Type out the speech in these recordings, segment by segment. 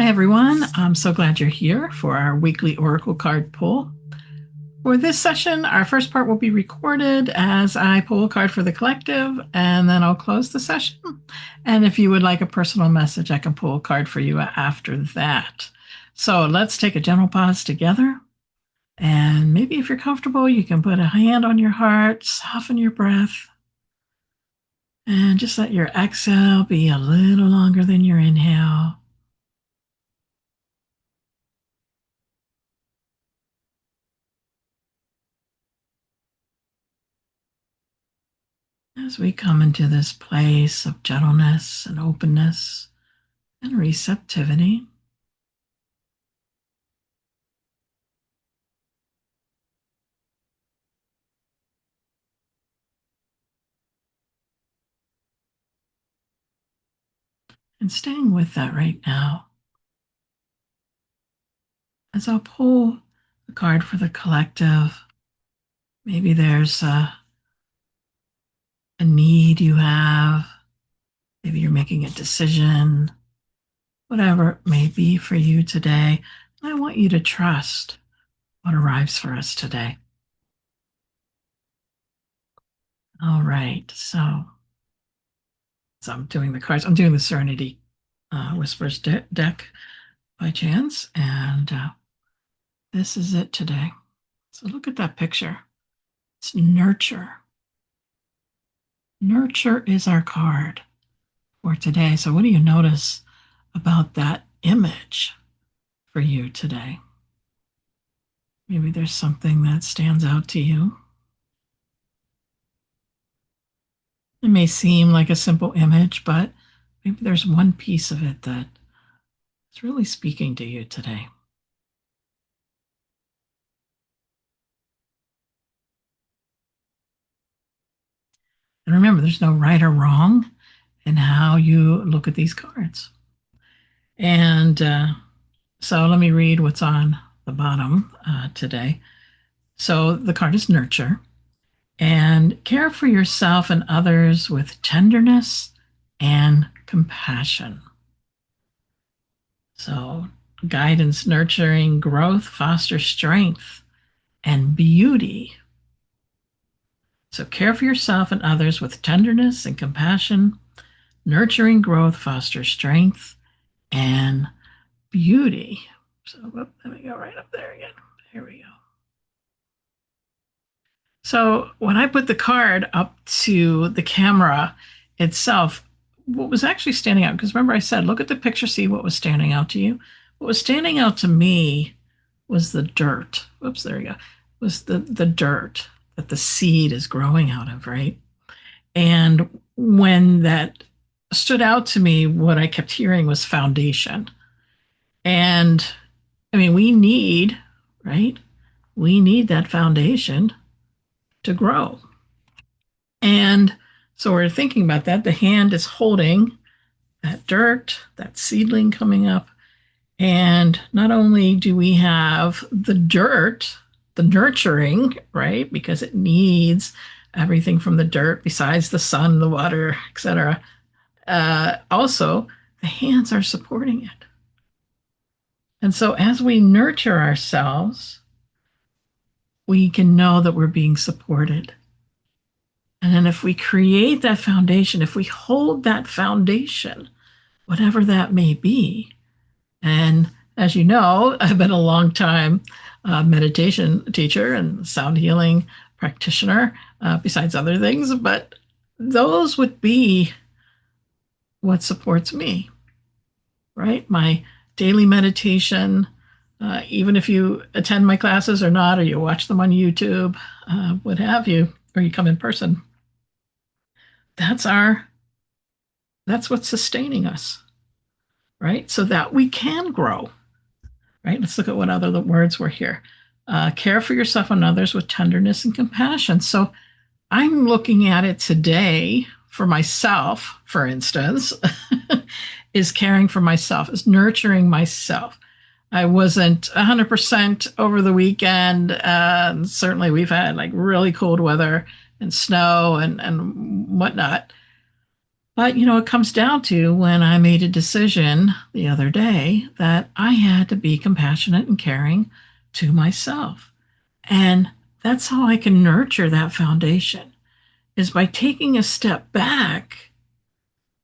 Hi, everyone. I'm so glad you're here for our weekly Oracle card pull. For this session, our first part will be recorded as I pull a card for the collective, and then I'll close the session. And if you would like a personal message, I can pull a card for you after that. So let's take a gentle pause together. And maybe if you're comfortable, you can put a hand on your heart, soften your breath, and just let your exhale be a little longer than your inhale. As we come into this place of gentleness and openness and receptivity, and staying with that right now, as I'll pull the card for the collective, maybe there's a need you have, maybe you're making a decision, whatever it may be for you today. I want you to trust what arrives for us today. All right, so I'm doing the cards. I'm doing the Serenity Whispers deck by chance, and this is it today. So look at that picture. It's nurture. Nurture is our card for today. So what do you notice about that image for you today? Maybe there's something that stands out to you. It may seem like a simple image, but maybe there's one piece of it that is really speaking to you today. And remember, there's no right or wrong in how you look at these cards. And so let me read what's on the bottom today. So the card is nurture, and care for yourself and others with tenderness and compassion. So guidance, nurturing, growth, foster strength and beauty. So care for yourself and others with tenderness and compassion, nurturing, growth, foster strength and beauty. So let me go right up there again. Here we go. So when I put the card up to the camera itself, what was actually standing out, because remember I said, look at the picture, see what was standing out to you. What was standing out to me was the dirt. Whoops, there we go. Was the dirt that the seed is growing out of, right? And when that stood out to me, what I kept hearing was foundation. And I mean, we need, right? We need that foundation to grow. And so we're thinking about that. The hand is holding that dirt, that seedling coming up. And not only do we have the dirt, the nurturing, right? Because it needs everything from the dirt besides the sun, the water, etc. Also, the hands are supporting it. And so as we nurture ourselves, we can know that we're being supported. And then if we create that foundation, if we hold that foundation, whatever that may be, and as you know, I've been a long time meditation teacher and sound healing practitioner, besides other things, but those would be what supports me, right? My daily meditation, even if you attend my classes or not, or you watch them on YouTube, what have you, or you come in person, that's what's sustaining us, right? So that we can grow, right? Let's look at what other words were here. Care for yourself and others with tenderness and compassion. So I'm looking at it today for myself, for instance, is caring for myself, is nurturing myself. I wasn't 100% over the weekend. Certainly we've had like really cold weather and snow and whatnot. But, it comes down to when I made a decision the other day that I had to be compassionate and caring to myself. And that's how I can nurture that foundation is by taking a step back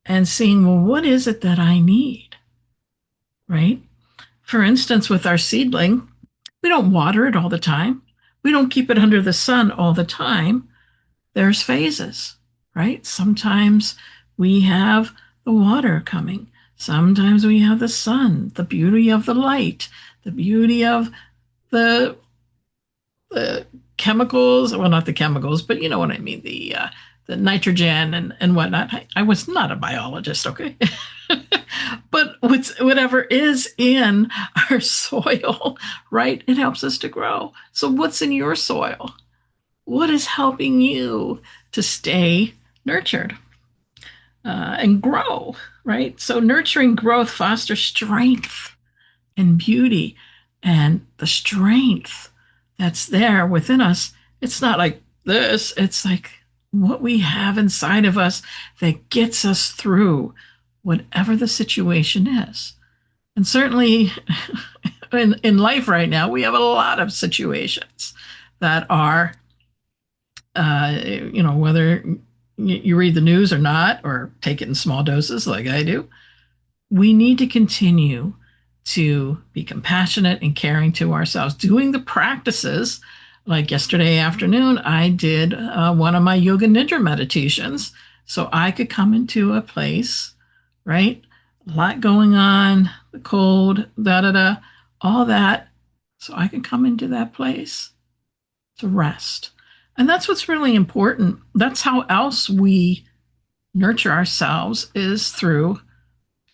and seeing, well, what is it that I need? Right? For instance, with our seedling, we don't water it all the time. We don't keep it under the sun all the time. There's phases, right? Sometimes we have the water coming. Sometimes we have the sun, the beauty of the light, the beauty of the the chemicals, well, not the chemicals, but you know what I mean, the nitrogen and whatnot. I was not a biologist, okay? But whatever is in our soil, right? It helps us to grow. So what's in your soil? What is helping you to stay nurtured and grow, right? So nurturing growth fosters strength and beauty, and the strength that's there within us. It's not like this, it's like what we have inside of us that gets us through whatever the situation is. And certainly in life right now, we have a lot of situations that are, whether you read the news or not, or take it in small doses like I do, we need to continue to be compassionate and caring to ourselves, doing the practices. Like yesterday afternoon, I did one of my yoga nidra meditations so I could come into a place, right? A lot going on, the cold, da da da, all that. So I can come into that place to rest. And that's what's really important. That's how else we nurture ourselves, is through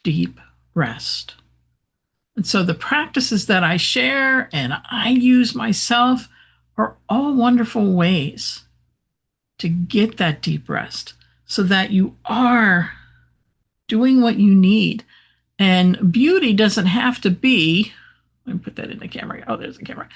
deep rest. And so the practices that I share and I use myself are all wonderful ways to get that deep rest so that you are doing what you need. And beauty doesn't have to be, let me put that in the camera. Oh, there's the camera.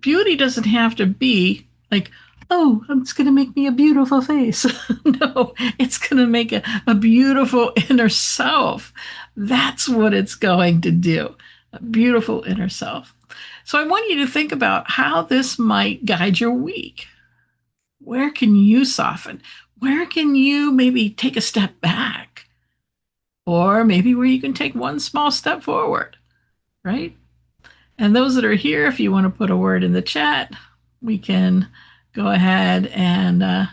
Beauty doesn't have to be like, oh, it's going to make me a beautiful face. No, it's going to make a beautiful inner self. That's what it's going to do, a beautiful inner self. So I want you to think about how this might guide your week. Where can you soften? Where can you maybe take a step back? Or maybe where you can take one small step forward, right? And those that are here, if you want to put a word in the chat, we can go ahead and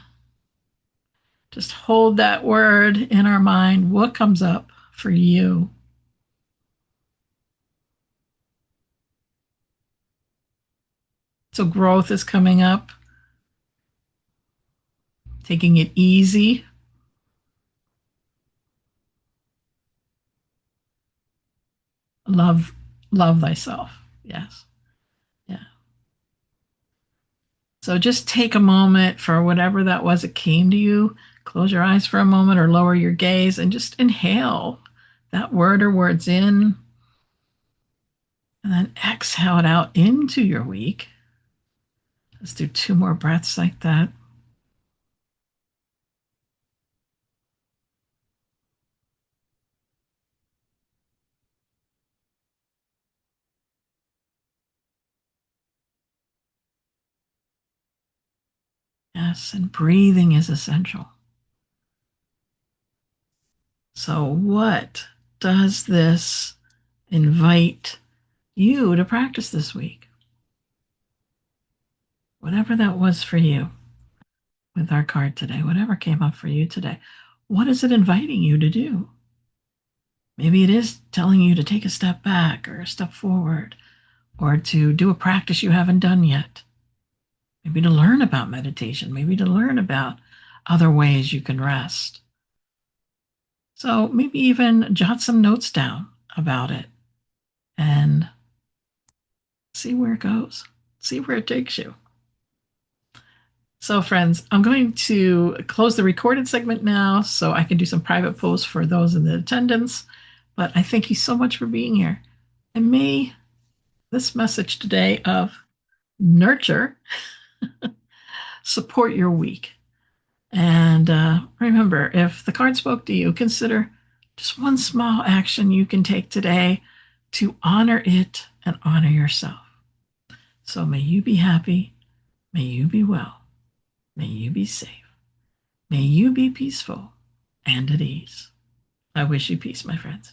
just hold that word in our mind. What comes up for you? So growth is coming up. Taking it easy. Love, love thyself. Yes. Yeah. So just take a moment for whatever that was that came to you. Close your eyes for a moment or lower your gaze and just inhale that word or words in. And then exhale it out into your week. Let's do 2 more breaths like that. Yes, and breathing is essential. So, what does this invite you to practice this week? Whatever that was for you with our card today, whatever came up for you today, what is it inviting you to do? Maybe it is telling you to take a step back or a step forward, or to do a practice you haven't done yet. Maybe to learn about meditation, maybe to learn about other ways you can rest. So maybe even jot some notes down about it and see where it goes, see where it takes you. So, friends, I'm going to close the recorded segment now so I can do some private posts for those in the attendance. But I thank you so much for being here. And may this message today of nurture support your week. And remember, if the card spoke to you, consider just one small action you can take today to honor it and honor yourself. So may you be happy. May you be well. May you be safe. May you be peaceful and at ease. I wish you peace, my friends.